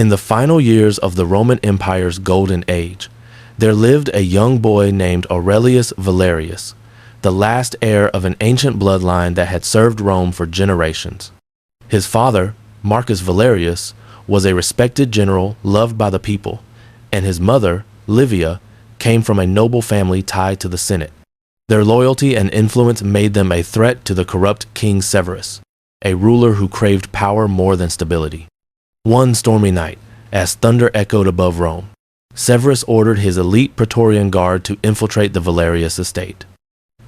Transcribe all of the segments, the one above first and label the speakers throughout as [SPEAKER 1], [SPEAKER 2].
[SPEAKER 1] In the final years of the Roman Empire's golden age, there lived a young boy named Aurelius Valerius, the last heir of an ancient bloodline that had served Rome for generations. His father, Marcus Valerius, was a respected general loved by the people, and his mother, Livia, came from a noble family tied to the Senate. Their loyalty and influence made them a threat to the corrupt King Severus, a ruler who craved power more than stability. One stormy night, as thunder echoed above Rome, Severus ordered his elite Praetorian Guard to infiltrate the Valerius estate.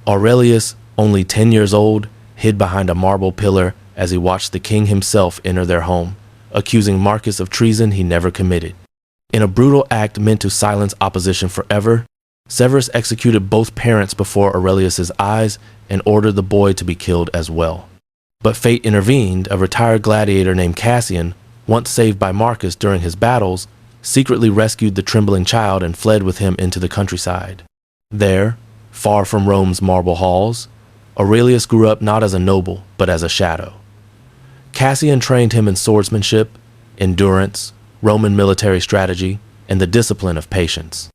[SPEAKER 1] Aurelius, only 10 years old, hid behind a marble pillar as he watched the king himself enter their home, accusing Marcus of treason he never committed. In a brutal act meant to silence opposition forever, Severus executed both parents before Aurelius's eyes and ordered the boy to be killed as well. But fate intervened. A retired gladiator named Cassian, once saved by Marcus during his battles, secretly rescued the trembling child and fled with him into the countryside. There, far from Rome's marble halls, Aurelius grew up not as a noble, but as a shadow. Cassian trained him in swordsmanship, endurance, Roman military strategy, and the discipline of patience.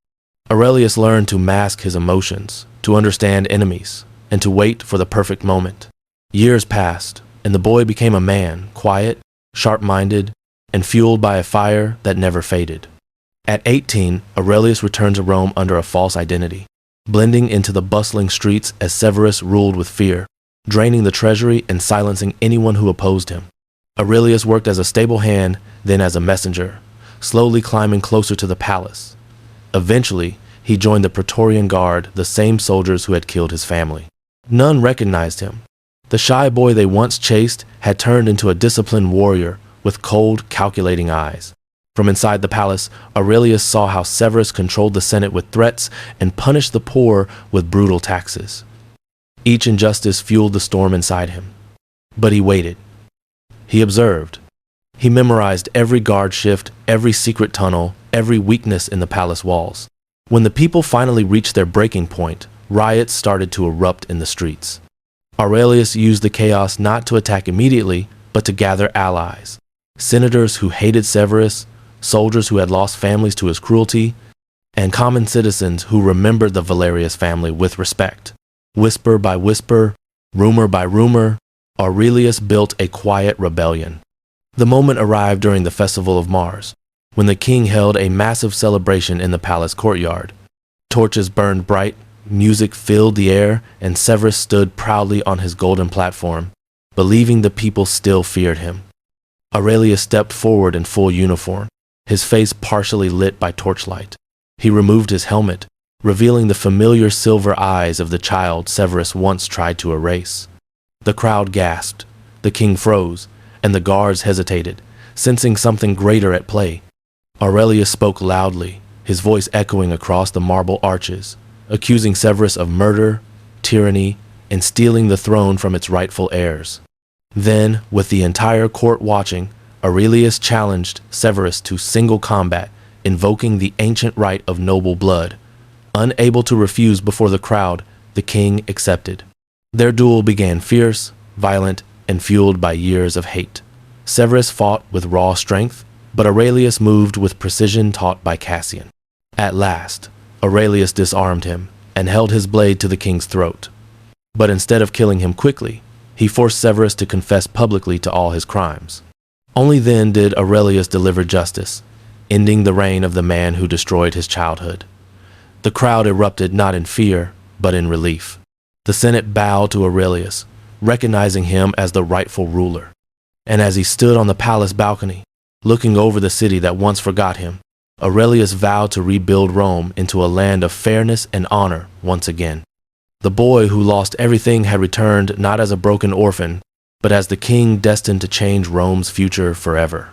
[SPEAKER 1] Aurelius learned to mask his emotions, to understand enemies, and to wait for the perfect moment. Years passed, and the boy became a man, quiet, sharp-minded, and fueled by a fire that never faded. At 18, Aurelius returned to Rome under a false identity, blending into the bustling streets as Severus ruled with fear, draining the treasury and silencing anyone who opposed him. Aurelius worked as a stable hand, then as a messenger, slowly climbing closer to the palace. Eventually, he joined the Praetorian Guard, the same soldiers who had killed his family. None recognized him. The shy boy they once chased had turned into a disciplined warrior with cold, calculating eyes. From inside the palace, Aurelius saw how Severus controlled the Senate with threats and punished the poor with brutal taxes. Each injustice fueled the storm inside him. But he waited. He observed. He memorized every guard shift, every secret tunnel, every weakness in the palace walls. When the people finally reached their breaking point, riots started to erupt in the streets. Aurelius used the chaos not to attack immediately, but to gather allies. Senators who hated Severus, soldiers who had lost families to his cruelty, and common citizens who remembered the Valerius family with respect. Whisper by whisper, rumor by rumor, Aurelius built a quiet rebellion. The moment arrived during the Festival of Mars, when the king held a massive celebration in the palace courtyard. Torches burned bright, music filled the air, and Severus stood proudly on his golden platform, believing the people still feared him. Aurelius stepped forward in full uniform, his face partially lit by torchlight. He removed his helmet, revealing the familiar silver eyes of the child Severus once tried to erase. The crowd gasped, the king froze, and the guards hesitated, sensing something greater at play. Aurelius spoke loudly, his voice echoing across the marble arches, accusing Severus of murder, tyranny, and stealing the throne from its rightful heirs. Then, with the entire court watching, Aurelius challenged Severus to single combat, invoking the ancient right of noble blood. Unable to refuse before the crowd, the king accepted. Their duel began fierce, violent, and fueled by years of hate. Severus fought with raw strength, but Aurelius moved with precision taught by Cassian. At last, Aurelius disarmed him and held his blade to the king's throat. But instead of killing him quickly, he forced Severus to confess publicly to all his crimes. Only then did Aurelius deliver justice, ending the reign of the man who destroyed his childhood. The crowd erupted not in fear, but in relief. The Senate bowed to Aurelius, recognizing him as the rightful ruler. And as he stood on the palace balcony, looking over the city that once forgot him, Aurelius vowed to rebuild Rome into a land of fairness and honor once again. The boy who lost everything had returned not as a broken orphan, but as the king destined to change Rome's future forever.